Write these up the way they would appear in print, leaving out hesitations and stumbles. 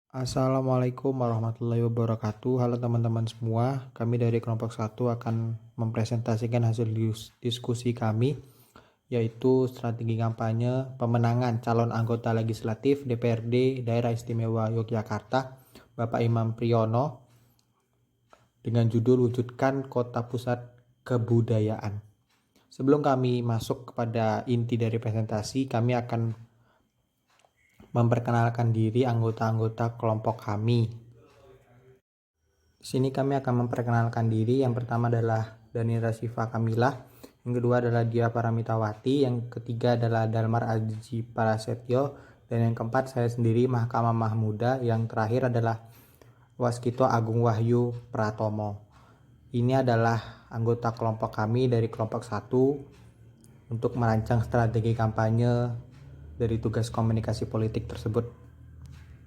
Assalamualaikum warahmatullahi wabarakatuh. Halo teman-teman semua, kami dari kelompok 1 akan mempresentasikan hasil diskusi kami, yaitu strategi kampanye pemenangan calon anggota legislatif DPRD Daerah Istimewa Yogyakarta, Bapak Imam Priyono, dengan judul Wujudkan Kota Pusat Kebudayaan. Sebelum kami masuk kepada inti dari presentasi, kami akan memperkenalkan diri anggota-anggota kelompok kami. Di sini kami akan memperkenalkan diri. Yang pertama adalah Danira Siva Kamilah, yang kedua adalah Dia Paramitawati, yang ketiga adalah Dalmar Aji Prasetyo, dan yang keempat saya sendiri Mahkamah Mahmuda, yang terakhir adalah Waskito Agung Wahyu Pratomo. Ini adalah anggota kelompok kami dari kelompok 1 untuk merancang strategi kampanye dari tugas komunikasi politik tersebut.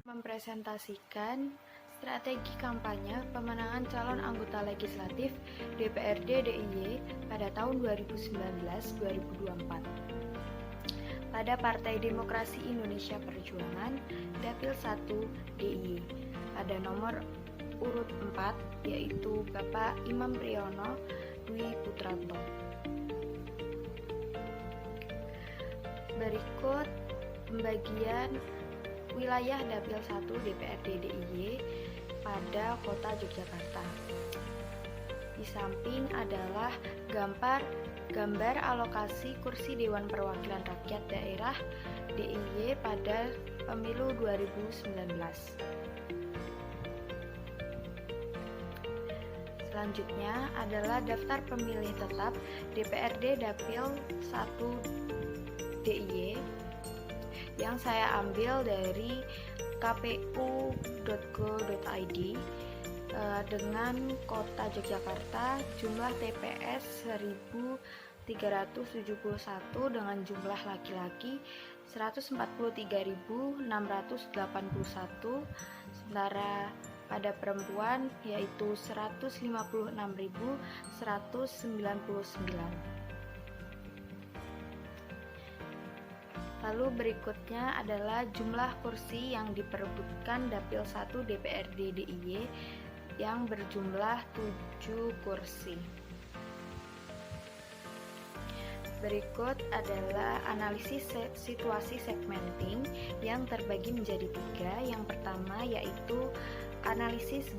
Mempresentasikan strategi kampanye pemenangan calon anggota legislatif DPRD DIY pada tahun 2019-2024. Pada Partai Demokrasi Indonesia Perjuangan, Dapil 1 DIY, pada nomor urut 4, yaitu Bapak Imam Priyono Dwi Putranto. Berikut pembagian wilayah Dapil 1 DPRD DIY pada Kota Yogyakarta. Di samping adalah gambar alokasi kursi Dewan Perwakilan Rakyat Daerah DIY pada Pemilu 2019. Selanjutnya adalah daftar pemilih tetap DPRD Dapil 1 DIY yang saya ambil dari kpu.go.id dengan kota Yogyakarta, jumlah TPS 1371 dengan jumlah laki-laki 143.681, sementara pada perempuan yaitu 156.199. Lalu berikutnya adalah jumlah kursi yang diperebutkan Dapil 1 DPRD DIY yang berjumlah 7 kursi. Berikut adalah analisis situasi segmenting yang terbagi menjadi 3. Yang pertama yaitu analisis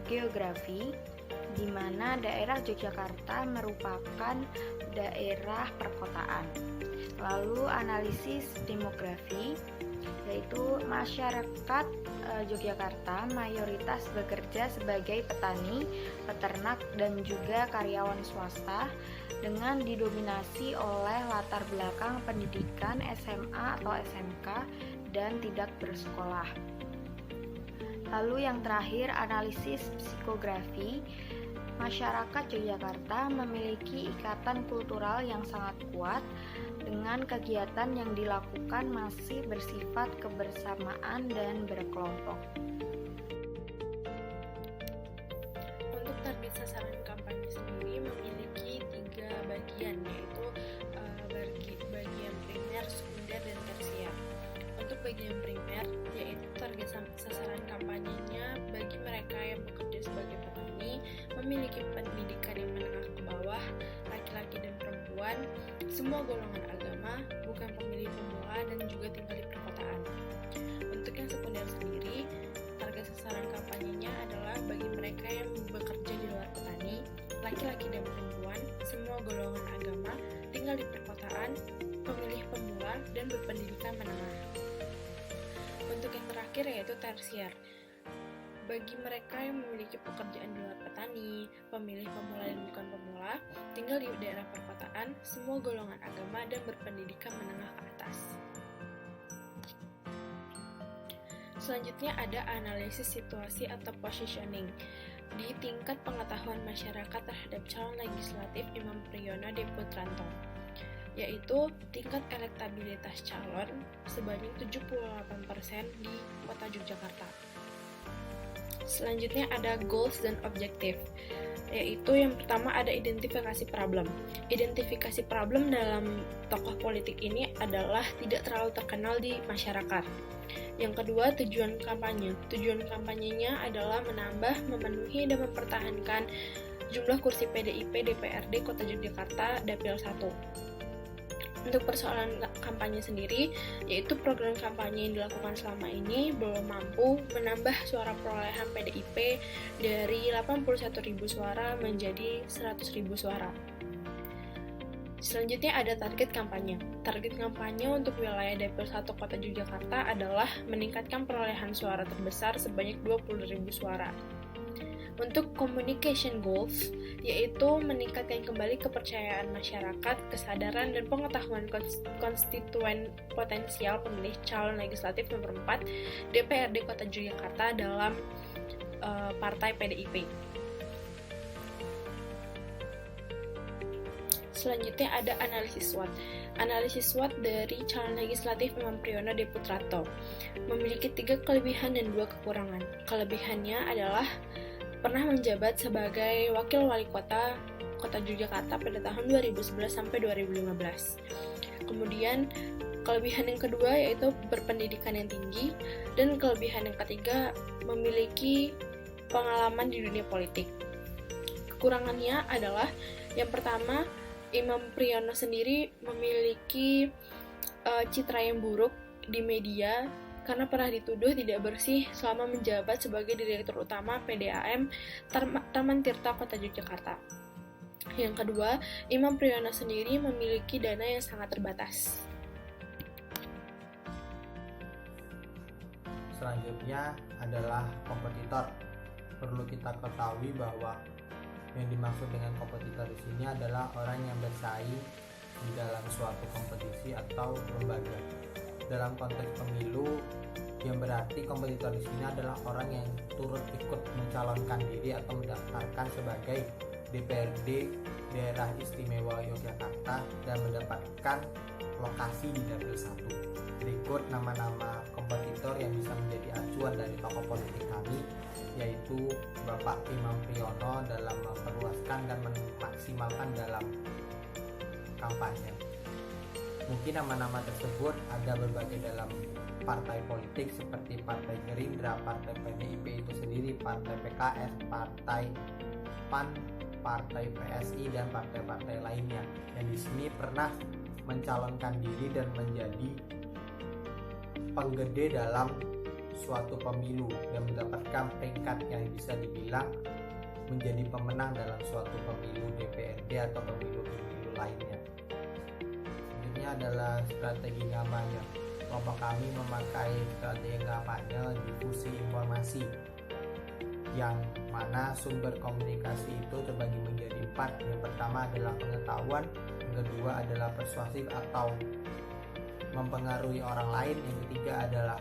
geografi, di mana daerah Yogyakarta merupakan daerah perkotaan. Lalu analisis demografi, yaitu masyarakat Yogyakarta mayoritas bekerja sebagai petani, peternak, dan juga karyawan swasta dengan didominasi oleh latar belakang pendidikan SMA atau SMK dan tidak bersekolah. Lalu yang terakhir analisis psikografi. Masyarakat Yogyakarta memiliki ikatan kultural yang sangat kuat dengan kegiatan yang dilakukan masih bersifat kebersamaan dan berkelompok. Untuk target sasaran kampanye sendiri memiliki 3 bagian, yaitu bagian primer, sekunder, dan tersier. Untuk bagian primer, yaitu target sasaran kampanyenya bagi mereka yang bekerja sebagai petani, memiliki pendidikan yang menengah ke bawah, laki-laki dan perempuan, semua golongan agama, bukan pemilih pemula, dan juga tinggal di perkotaan. Untuk yang sekunder sendiri, target sasaran kampanyenya adalah bagi mereka yang bekerja di luar petani, laki-laki dan perempuan, semua golongan agama, tinggal di perkotaan, pemilih pemula, dan berpendidikan menengah. Untuk yang terakhir yaitu tersier, bagi mereka yang memiliki pekerjaan di luar petani, pemilih pemula dan bukan pemula, tinggal di daerah perkotaan, semua golongan agama, dan berpendidikan menengah ke atas. Selanjutnya ada analisis situasi atau positioning di tingkat pengetahuan masyarakat terhadap calon legislatif Imam Priyono Dwi Putranto, yaitu tingkat elektabilitas calon sebanyak 78% di kota Yogyakarta. Selanjutnya ada goals dan objektif, yaitu yang pertama ada identifikasi problem. Identifikasi problem dalam tokoh politik ini adalah tidak terlalu terkenal di masyarakat. Yang kedua, tujuan kampanye. Tujuan kampanyenya adalah menambah, memenuhi, dan mempertahankan jumlah kursi PDIP DPRD Kota Yogyakarta Dapil 1. Untuk persoalan kampanye sendiri, yaitu program kampanye yang dilakukan selama ini belum mampu menambah suara perolehan PDIP dari 81.000 suara menjadi 100.000 suara. Selanjutnya ada target kampanye. Target kampanye untuk wilayah Dapil 1 Kota Yogyakarta adalah meningkatkan perolehan suara terbesar sebanyak 20.000 suara. Untuk communication goals, yaitu meningkatkan kembali kepercayaan masyarakat, kesadaran, dan pengetahuan konstituen potensial pemilih calon legislatif nomor 4 DPRD Kota Yogyakarta dalam partai PDIP. Selanjutnya ada analisis SWOT. Analisis SWOT dari calon legislatif Imam Priyono Deputrato memiliki 3 kelebihan dan 2 kekurangan. Kelebihannya adalah pernah menjabat sebagai Wakil Wali Kota Yogyakarta pada tahun 2011 sampai 2015. Kemudian kelebihan yang kedua yaitu berpendidikan yang tinggi, dan kelebihan yang ketiga memiliki pengalaman di dunia politik. Kekurangannya adalah yang pertama, Imam Priyono sendiri memiliki citra yang buruk di media karena pernah dituduh tidak bersih selama menjabat sebagai Direktur Utama PDAM Taman Tirta Kota Yogyakarta. Yang kedua, Imam Priyono sendiri memiliki dana yang sangat terbatas. Selanjutnya adalah kompetitor. Perlu kita ketahui bahwa yang dimaksud dengan kompetitor di sini adalah orang yang bersaing di dalam suatu kompetisi atau lembaga. Dalam konteks pemilu, yang berarti kompetitor di sini adalah orang yang turut ikut mencalonkan diri atau mendaftarkan sebagai DPRD Daerah Istimewa Yogyakarta dan mendapatkan lokasi di Dapil 1. Berikut nama-nama kompetitor yang bisa menjadi acuan dari tokoh politik kami, yaitu Bapak Imam Priyono dalam memperluaskan dan memaksimalkan dalam kampanye. Mungkin nama-nama tersebut ada berbagai dalam partai politik seperti Partai Gerindra, Partai PDIP itu sendiri, Partai PKS, Partai PAN, Partai PSI, dan partai-partai lainnya yang di sini pernah mencalonkan diri dan menjadi penggede dalam suatu pemilu dan mendapatkan peringkat yang bisa dibilang menjadi pemenang dalam suatu pemilu DPRD atau pemilu-pemilu lainnya. Selanjutnya adalah strategi kampanye. Kelompok kami memakai strategi kampanye difusi informasi, yang mana sumber komunikasi itu terbagi menjadi 4. Yang pertama adalah pengetahuan, yang kedua adalah persuasif atau mempengaruhi orang lain, yang ketiga adalah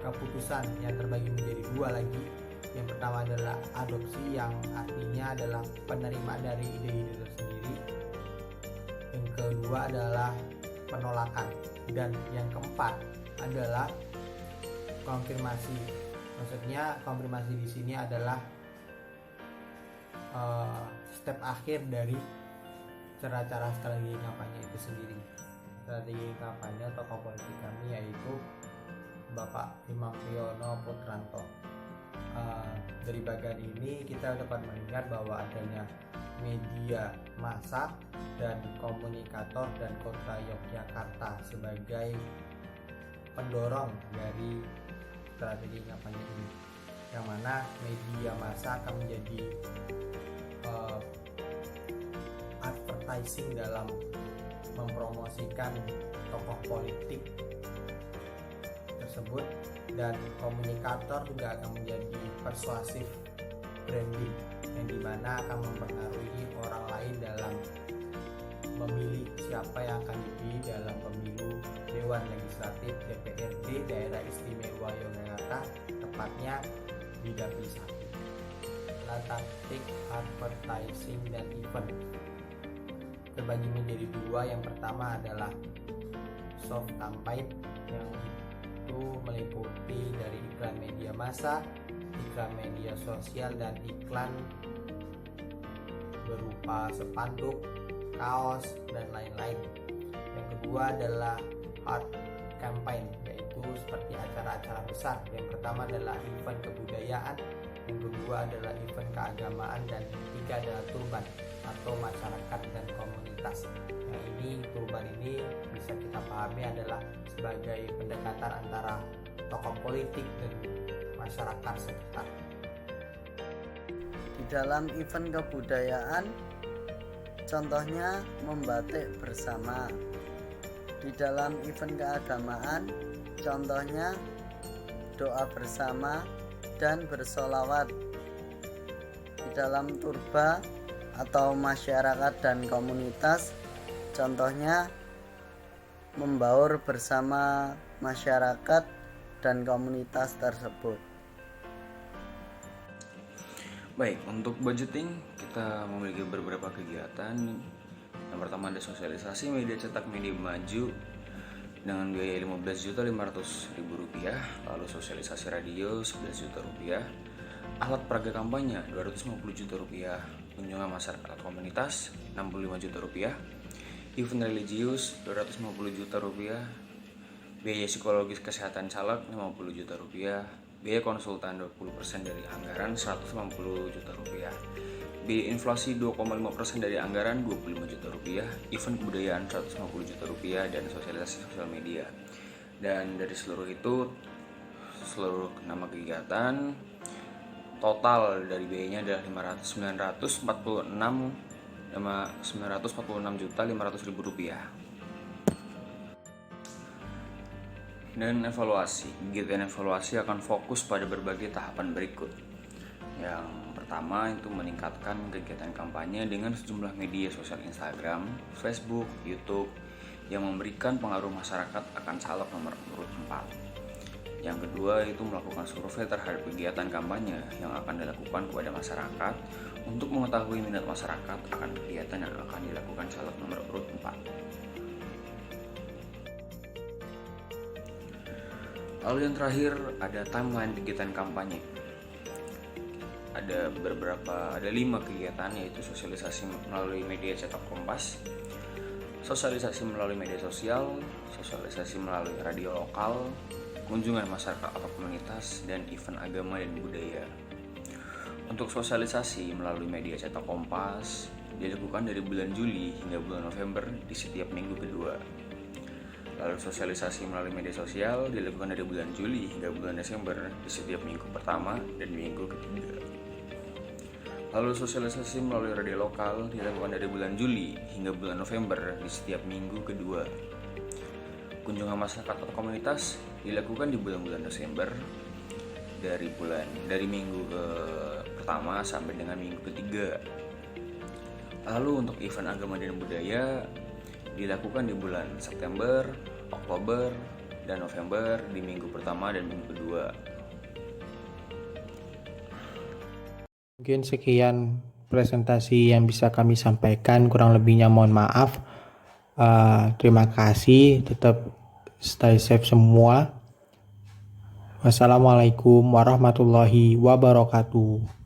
keputusan yang terbagi menjadi 2 lagi. Yang pertama adalah adopsi, yang artinya adalah penerimaan dari ide-ide tersendiri. Yang kedua adalah penolakan, dan yang keempat adalah konfirmasi. Maksudnya konfirmasi di sini adalah step akhir dari cara-cara strategi kampanye itu sendiri. Strategi kampanye tokoh politik kami yaitu Bapak Imam Priyono Putranto. Dari bagian ini kita dapat melihat bahwa adanya media massa dan komunikator dan Kota Yogyakarta sebagai pendorong dari strategi kampanye ini, yang mana media massa akan menjadi advertising dalam mempromosikan tokoh politik tersebut, dan komunikator juga akan menjadi persuasif branding yang dimana akan mempengaruhi orang lain dalam memilih siapa yang akan dipilih dalam pemilu Dewan Legislatif DPRD Daerah Istimewa Yogyakarta, tepatnya di Dapil 1. Taktik advertising dan event terbagi menjadi 2. Yang pertama adalah soft campaign, yang itu meliputi dari iklan media massa, iklan media sosial, dan iklan berupa spanduk, kaos, dan lain-lain. Yang kedua adalah hard campaign, yaitu seperti acara acara-acara besar. Yang pertama adalah event kebudayaan, yang kedua adalah event keagamaan, dan ketiga adalah turban atau masyarakat dan komunitas. Yang ini turban ini bisa kita pahami adalah sebagai pendekatan antara tokoh politik dan masyarakat sekitar. Di dalam event kebudayaan, contohnya membatik bersama. Di dalam event keagamaan, contohnya doa bersama dan bersolawat. Di dalam turba atau masyarakat dan komunitas, contohnya membaur bersama masyarakat dan komunitas tersebut. Baik, untuk budgeting kita memiliki beberapa kegiatan. Yang pertama ada sosialisasi media cetak media maju dengan biaya Rp15.500.000, lalu sosialisasi radio Rp11 juta, alat peraga kampanye Rp250 juta, kunjungan masyarakat atau komunitas Rp65 juta, event religius Rp250 juta, biaya psikologis kesehatan caleg Rp50 juta, biaya konsultan 20% dari anggaran Rp150 juta, biaya inflasi 2,5% dari anggaran Rp25 juta, event kebudayaan Rp150 juta, dan sosialisasi sosial media. Dan dari seluruh itu, seluruh nama kegiatan total dari biayanya adalah Rp946.500.000. Dan kegiatan evaluasi akan fokus pada berbagai tahapan berikut. Yang pertama itu meningkatkan kegiatan kampanye dengan sejumlah media sosial Instagram, Facebook, YouTube yang memberikan pengaruh masyarakat akan caleg nomor urut 4. Yang kedua itu melakukan survei terhadap kegiatan kampanye yang akan dilakukan kepada masyarakat untuk mengetahui minat masyarakat akan kegiatan yang akan dilakukan caleg nomor urut 4. Lalu yang terakhir ada timeline kegiatan kampanye. Ada 5 kegiatan, yaitu sosialisasi melalui media cetak Kompas, sosialisasi melalui media sosial, sosialisasi melalui radio lokal, kunjungan masyarakat atau komunitas, dan event agama dan budaya. Untuk sosialisasi melalui media cetak Kompas dilakukan dari bulan Juli hingga bulan November di setiap minggu kedua. Lalu sosialisasi melalui media sosial dilakukan dari bulan Juli hingga bulan Desember di setiap minggu pertama dan minggu ketiga. Lalu sosialisasi melalui radio lokal dilakukan dari bulan Juli hingga bulan November di setiap minggu kedua. Kunjungan masyarakat atau komunitas dilakukan di bulan-bulan Desember dari minggu pertama sampai dengan minggu ketiga. Lalu untuk event agama dan budaya dilakukan di bulan September, Oktober, dan November di minggu pertama dan minggu kedua. Mungkin sekian presentasi yang bisa kami sampaikan, kurang lebihnya mohon maaf. Terima kasih, tetap stay safe semua. Wassalamualaikum warahmatullahi wabarakatuh.